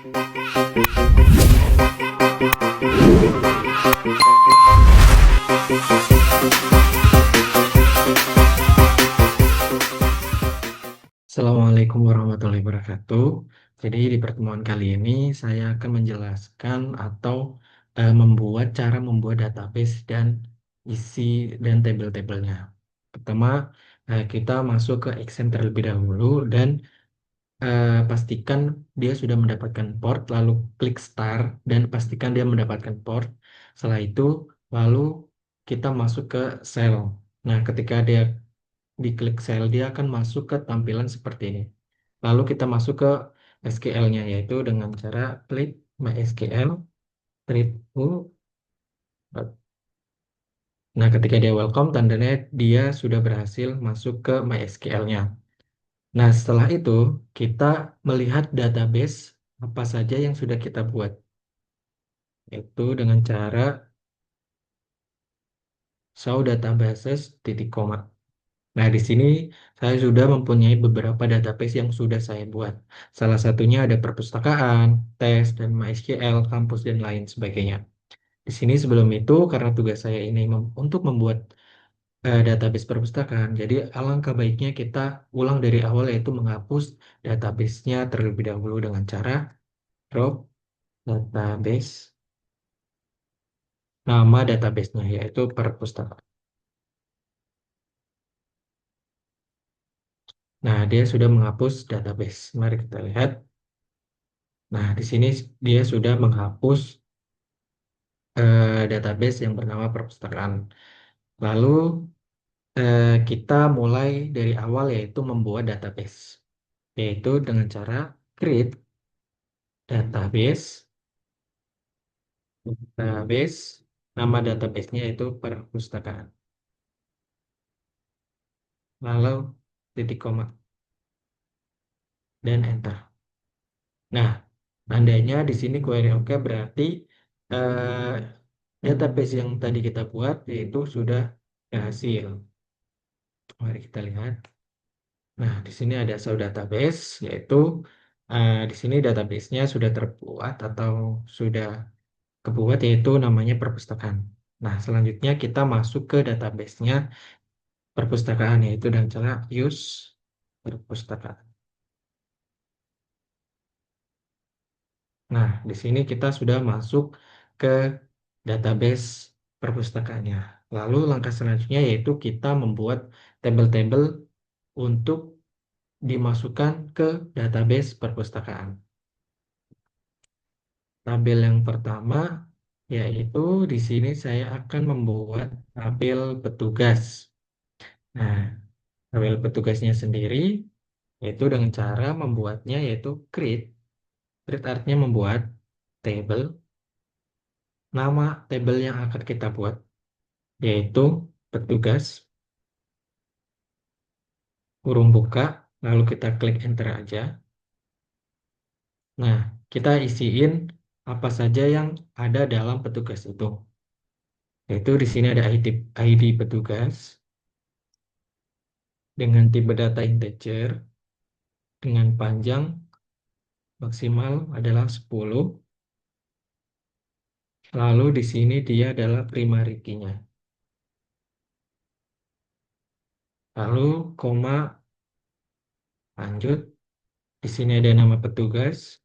Assalamualaikum warahmatullahi wabarakatuh. Jadi di pertemuan kali ini saya akan menjelaskan atau membuat cara membuat database dan isi dan tabel-tabelnya. Pertama, kita masuk ke Excel terlebih dahulu dan pastikan dia sudah mendapatkan port, lalu klik Start dan pastikan dia mendapatkan port. Setelah itu, lalu kita masuk ke Cell. Nah, ketika dia diklik sel, dia akan masuk ke tampilan seperti ini. Lalu kita masuk ke SQL-nya, yaitu dengan cara klik MySQL, create new. Nah, ketika dia welcome, tandanya dia sudah berhasil masuk ke MySQL-nya. Nah, setelah itu, kita melihat database apa saja yang sudah kita buat. Yaitu dengan cara show databases titik koma. Nah, di sini saya sudah mempunyai beberapa database yang sudah saya buat. Salah satunya ada perpustakaan, tes, dan MySQL, kampus, dan lain sebagainya. Di sini sebelum itu, karena tugas saya ini untuk membuat database perpustakaan, jadi alangkah baiknya kita ulang dari awal, yaitu menghapus database-nya terlebih dahulu dengan cara drop database, nama database-nya, yaitu perpustakaan. Nah, dia sudah menghapus database. Mari kita lihat. Nah, di sini dia sudah menghapus database yang bernama perpustakaan. Lalu kita mulai dari awal, yaitu membuat database, yaitu dengan cara create database, database, nama database-nya itu perpustakaan. Lalu titik koma dan enter. Nah, tandanya di sini query oke, berarti eh, database yang tadi kita buat yaitu sudah berhasil. Mari kita lihat. Nah, di sini ada show database, yaitu di sini database-nya sudah terbuat atau sudah kebuat, yaitu namanya perpustakaan. Nah, selanjutnya kita masuk ke database-nya perpustakaan, yaitu dengan cara use perpustakaan. Nah, di sini kita sudah masuk ke database perpustakaannya. Lalu langkah selanjutnya yaitu kita membuat tabel-tabel untuk dimasukkan ke database perpustakaan. Tabel yang pertama yaitu di sini saya akan membuat tabel petugas. Nah, tabel petugasnya sendiri yaitu dengan cara membuatnya yaitu create. Create artinya membuat tabel. Nama tabel yang akan kita buat yaitu petugas, kurung buka, lalu kita klik enter aja. Nah, kita isiin apa saja yang ada dalam petugas itu. Yaitu di sini ada ID petugas dengan tipe data integer dengan panjang maksimal adalah 10. Lalu di sini dia adalah primary key-nya. Lalu koma lanjut. Di sini ada nama petugas.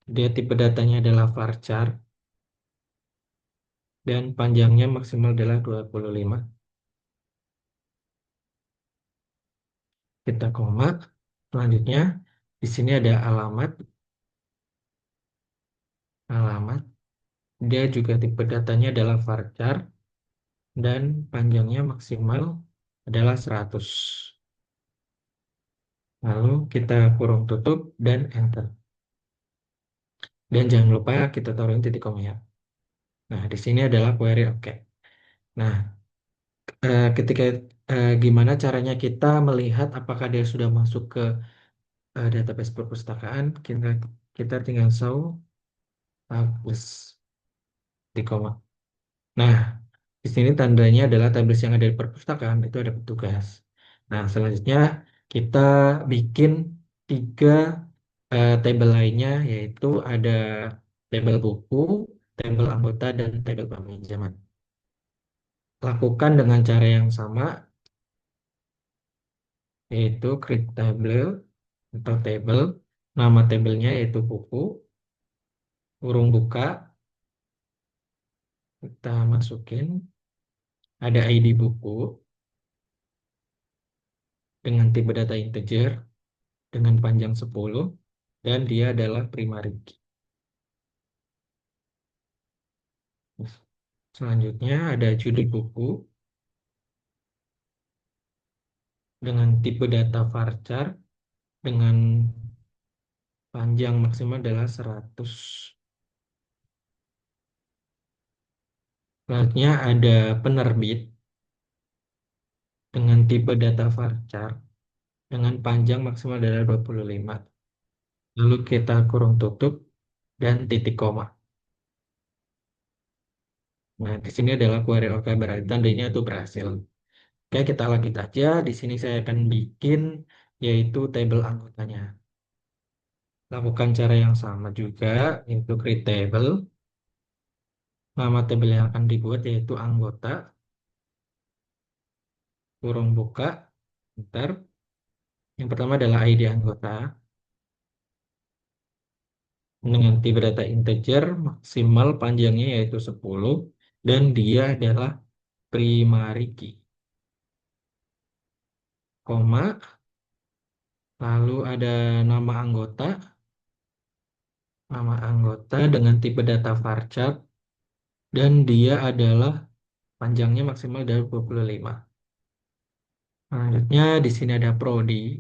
Dia tipe datanya adalah varchar dan panjangnya maksimal adalah 25. Kita koma. Selanjutnya di sini ada alamat. Alamat. Dia juga tipe datanya adalah varchar dan panjangnya maksimal adalah 100. Lalu kita kurung tutup dan enter. Dan jangan lupa kita taruhin titik koma ya. Nah, di sini adalah query oke. Nah, ketika gimana caranya kita melihat apakah dia sudah masuk ke database perpustakaan, kita tinggal show hapus di koma. Nah, di sini tandanya adalah tables yang ada di perpustakaan itu ada petugas. Nah, selanjutnya kita bikin tiga tabel lainnya, yaitu ada tabel buku, tabel anggota, dan tabel peminjaman. Lakukan dengan cara yang sama, yaitu create table atau table. Nama tabelnya yaitu buku, kurung buka, kita masukin, ada ID buku dengan tipe data integer, dengan panjang 10, dan dia adalah primary key. Selanjutnya ada judul buku dengan tipe data varchar dengan panjang maksimal adalah 100. Selanjutnya ada penerbit dengan tipe data varchar dengan panjang maksimal adalah 25. Lalu kita kurung tutup dan titik koma. Nah, di sini adalah query OK, berarti tandanya itu berhasil. Oke, kita lanjut aja. Di sini saya akan bikin yaitu tabel anggotanya. Lakukan cara yang sama juga, yaitu create table. Nama tabel yang akan dibuat yaitu anggota, kurung buka, enter. Yang pertama adalah ID anggota dengan tipe data integer, maksimal panjangnya yaitu 10, dan dia adalah primary key. Koma, lalu ada nama anggota dengan tipe data varchar, dan dia adalah panjangnya maksimal dari 25. Selanjutnya di sini ada prodi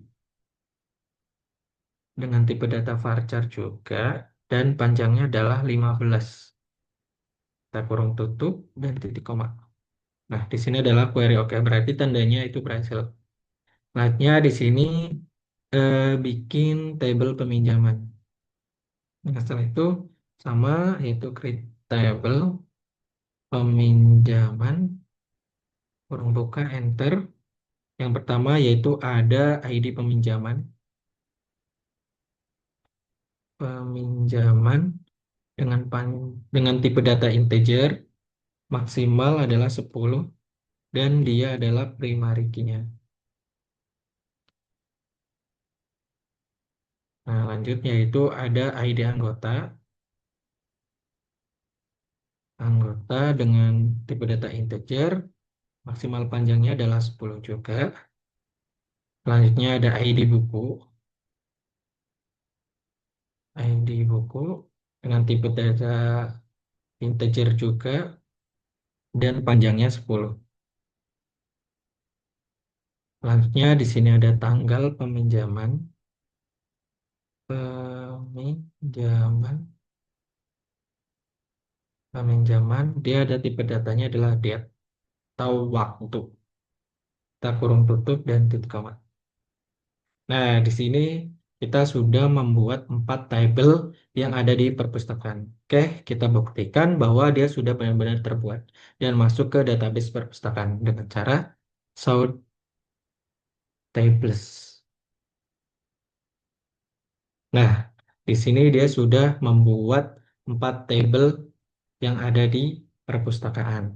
dengan tipe data varchar juga, dan panjangnya adalah 15. Kita kurung tutup dan titik koma. Nah, di sini adalah query OK, berarti tandanya itu berhasil. Selanjutnya di sini bikin tabel peminjaman. Nah, setelah itu sama, yaitu create table peminjaman, kurung buka, enter. Yang pertama yaitu ada ID peminjaman. Peminjaman dengan dengan tipe data integer, maksimal adalah 10, dan dia adalah primary key-nya. Nah, lanjut yaitu ada ID anggota dengan tipe data integer, maksimal panjangnya adalah 10 juga. Selanjutnya ada ID buku dengan tipe data integer juga, dan panjangnya 10. Selanjutnya di sini ada tanggal peminjaman. Peminjaman, peminjaman, dia ada tipe datanya adalah date atau waktu. Kita kurung tutup dan titik koma. Nah, di sini kita sudah membuat 4 tabel yang ada di perpustakaan. Oke, kita buktikan bahwa dia sudah benar-benar terbuat dan masuk ke database perpustakaan dengan cara sort tables. Nah, di sini dia sudah membuat 4 tabel yang ada di perpustakaan.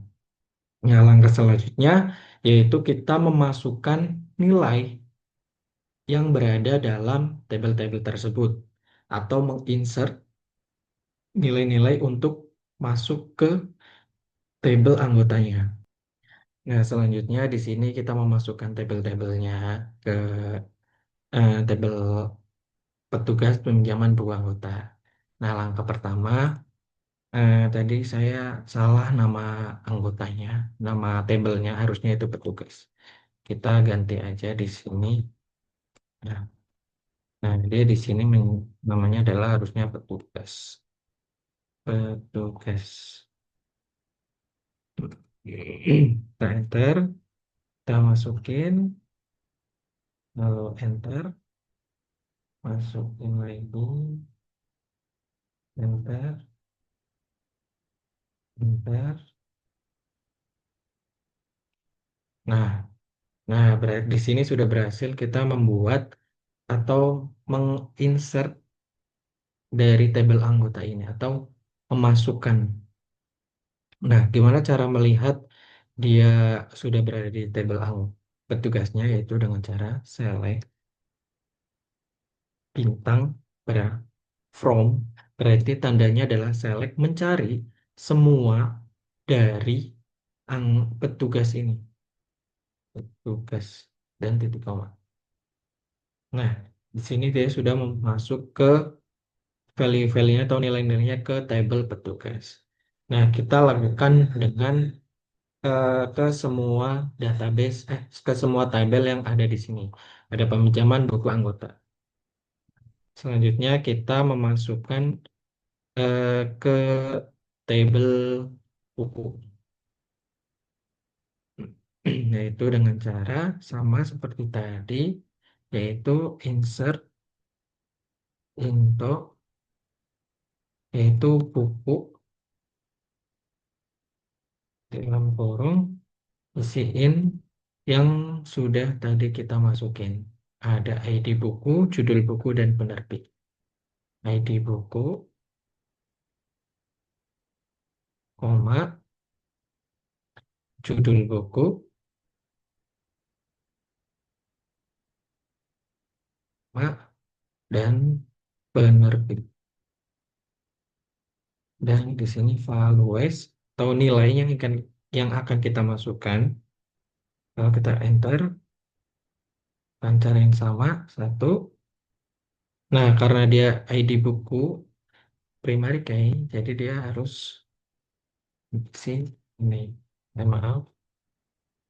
Nah, langkah selanjutnya yaitu kita memasukkan nilai yang berada dalam tabel-tabel tersebut atau menginsert nilai-nilai untuk masuk ke tabel anggotanya. Nah, selanjutnya di sini kita memasukkan tabel-tabelnya ke tabel petugas peminjaman buku anggota. Nah, langkah pertama tadi saya salah nama anggotanya, nama tabelnya harusnya itu petugas. Kita ganti aja di sini. Nah, dia di sini namanya adalah harusnya petugas. Petugas. Kita enter, kita masukin, lalu enter, masukin lagi, enter, enter. Nah, nah berarti di sini sudah berhasil kita membuat atau menginsert dari tabel anggota ini atau memasukkan. Nah, gimana cara melihat dia sudah berada di tabel petugasnya, yaitu dengan cara select bintang pada from, berarti tandanya adalah select mencari semua dari petugas ini, petugas dan titik koma. Nah, di sini dia sudah masuk ke value-value-nya atau nilai-nilainya ke tabel petugas. Nah, kita lakukan dengan ke semua database, ke semua tabel yang ada di sini. Ada peminjaman buku anggota. Selanjutnya kita memasukkan ke tabel buku, yaitu dengan cara sama seperti tadi, yaitu insert into, yaitu buku dalam kurung isiin yang sudah tadi kita masukin. Ada ID buku, judul buku, dan penerbit. ID buku, koma, judul buku, koma, dan penerbit. Dan di sini values atau nilai yang akan kita masukkan. Kalau kita enter, dengan cara yang sama, satu. Nah, karena dia ID buku primary key, jadi dia harus isi ini. Maaf,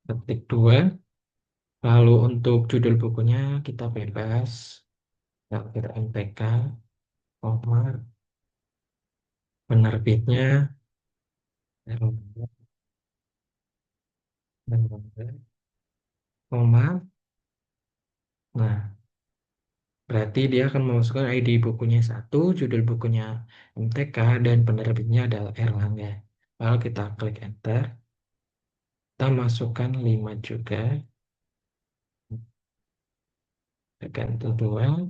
ketik dua. Lalu untuk judul bukunya kita bebas. Kalau kita MTK, koma, penerbitnya, koma. Nah, berarti dia akan memasukkan ID bukunya satu, judul bukunya MTK, dan penerbitnya adalah Erlangga. Lalu kita klik enter, kita masukkan 5 juga, tekan dua,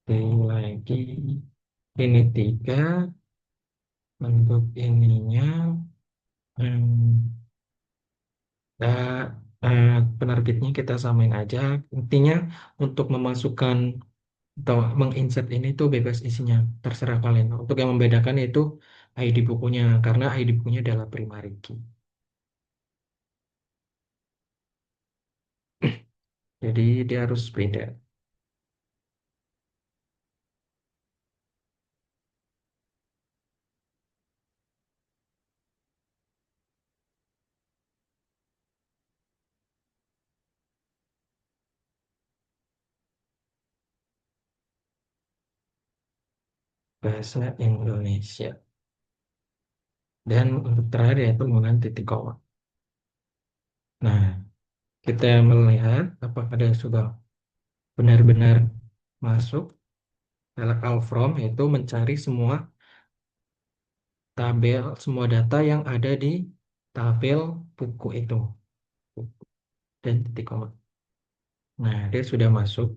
pilih lagi, ini 3, bentuk ininya, hmm, nah, penerbitnya kita samain aja. Intinya untuk memasukkan atau menginsert ini tuh bebas isinya, terserah kalian. Untuk yang membedakan itu ID bukunya, karena ID bukunya adalah primary key. Jadi dia harus beda. Bahasa Indonesia. Dan untuk terakhir yaitu menggunakan titik koma. Nah, kita melihat apakah dia sudah benar-benar masuk. Select all from yaitu mencari semua tabel, semua data yang ada di tabel buku itu. Dan titik koma. Nah, dia sudah masuk.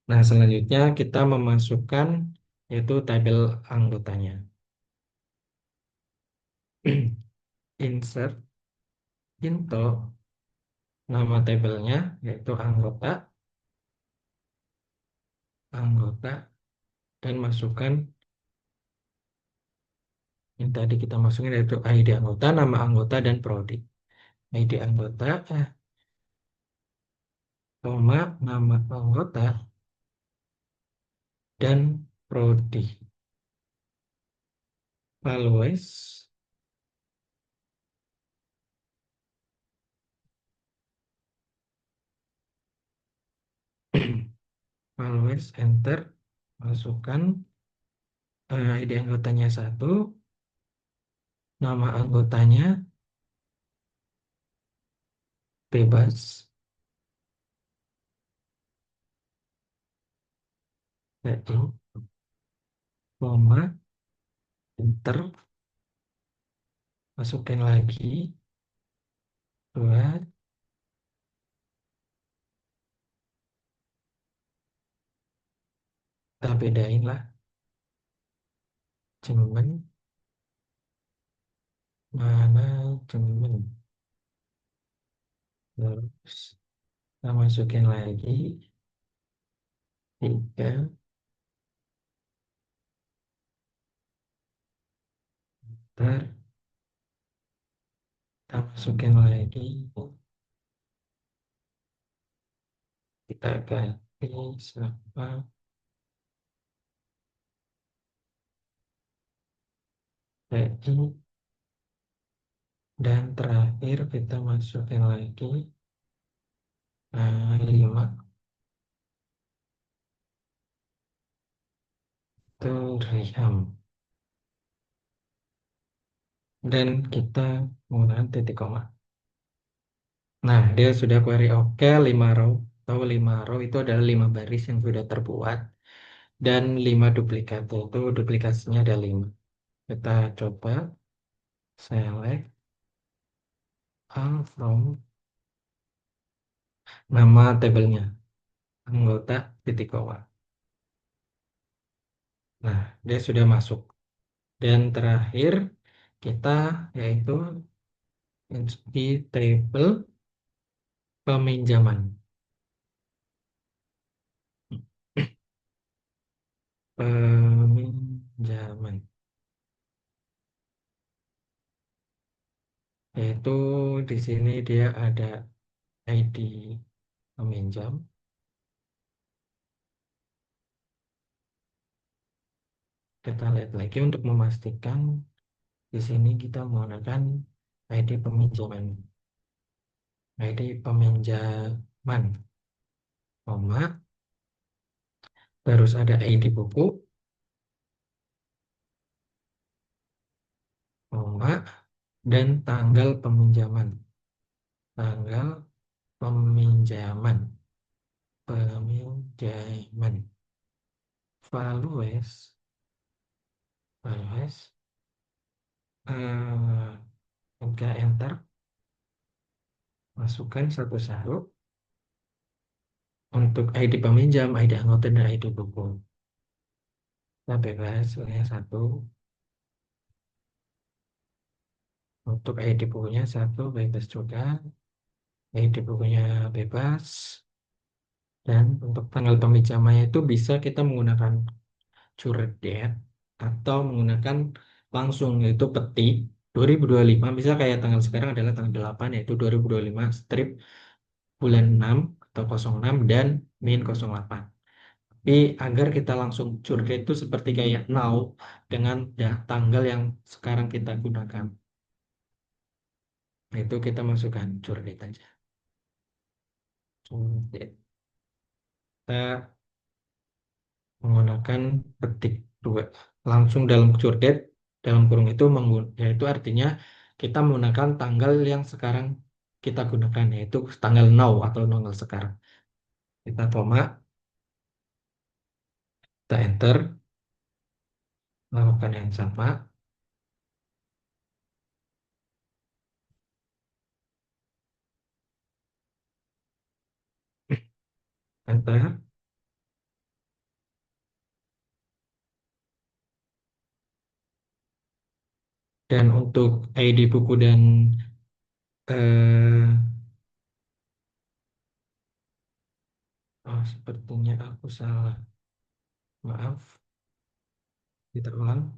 Nah, selanjutnya kita memasukkan yaitu tabel anggotanya. Insert into nama tabelnya yaitu anggota, anggota, dan masukkan yang tadi kita masukin yaitu ID anggota, nama anggota, dan prodi. ID anggota, koma, nama anggota, dan prodi. Values, values, enter, masukkan ID anggotanya satu, nama anggotanya bebas, yaitu koma, enter, masukin lagi, buat, kita bedain lah, cemen, mana cemen. Terus kita masukin lagi, tiga, ntar kita masukin lagi, kita ganti sama TI, dan terakhir kita masukin lagi 5 Riham, dan kita menggunakan titik koma. Nah, dia sudah query oke, 5 row atau 5 row itu adalah 5 baris yang sudah terbuat, dan 5 duplikat, itu duplikasinya ada 5. Kita coba select all from nama tabelnya, anggota titik koma. Nah, dia sudah masuk. Dan terakhir kita yaitu di table peminjaman. Peminjaman. Yaitu di sini dia ada ID peminjam. Kita lihat lagi untuk memastikan di sini kita menggunakan ID peminjaman. ID peminjaman, koma, terus ada ID buku, koma, dan tanggal peminjaman. Tanggal peminjaman. Peminjaman. Values. Values. Kita enter. Masukkan satu-satu. Untuk ID peminjam, ID anggota, dan ID buku. Kita bebas, pilih satu. Untuk ID bukunya satu, bebas juga. ID bukunya bebas. Dan untuk tanggal peminjamannya itu bisa kita menggunakan current date atau menggunakan langsung, yaitu petik 2025. Misal kayak tanggal sekarang adalah tanggal 8, yaitu 2025 strip bulan 6 atau 06 dan min 08. Tapi agar kita langsung current date itu seperti kayak now dengan tanggal yang sekarang kita gunakan. Itu kita masukkan current date aja. Current date. Kita menggunakan petik dua, langsung dalam curdet, dalam kurung itu yaitu artinya kita menggunakan tanggal yang sekarang kita gunakan, yaitu tanggal now atau tanggal sekarang. Kita koma, kita enter, lakukan yang sama, enter. Dan untuk ID buku dan eh, sepertinya aku salah, maaf, kita ulang.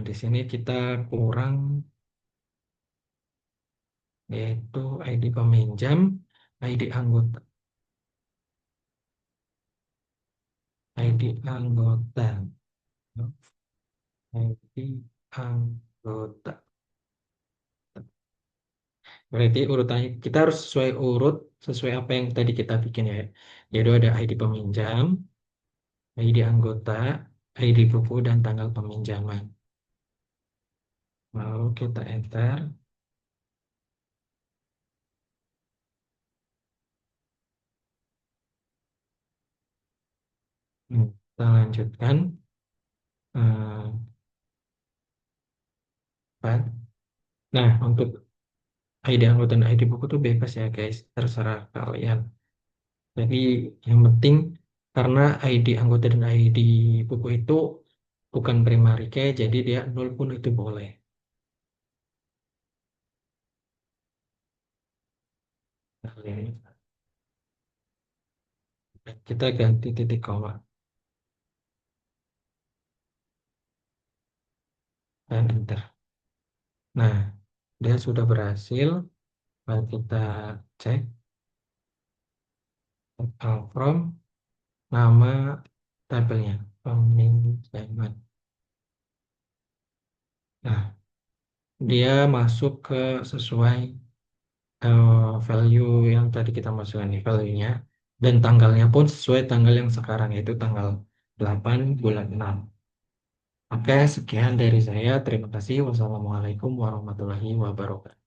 Di sini kita kurang, yaitu ID peminjam, ID anggota, ID anggota, ID anggota. Berarti urutannya kita harus sesuai urut, sesuai apa yang tadi kita bikin ya. Jadi ada ID peminjam, ID anggota, ID buku, dan tanggal peminjaman. Lalu kita enter. Kita lanjutkan. Eh, kan? Nah, untuk ID anggota dan ID buku tuh bebas ya guys, terserah kalian. Jadi yang penting karena ID anggota dan ID buku itu bukan primary key, jadi dia nol pun itu boleh. Nah, ini kita ganti titik koma dan enter. Nah, dia sudah berhasil. Mari kita cek from nama tabelnya peminjaman. Nah, dia masuk ke sesuai value yang tadi kita masukkan nih value-nya dan tanggalnya pun sesuai tanggal yang sekarang yaitu tanggal 8 bulan 6. Oke, sekian dari saya. Terima kasih. Wassalamualaikum warahmatullahi wabarakatuh.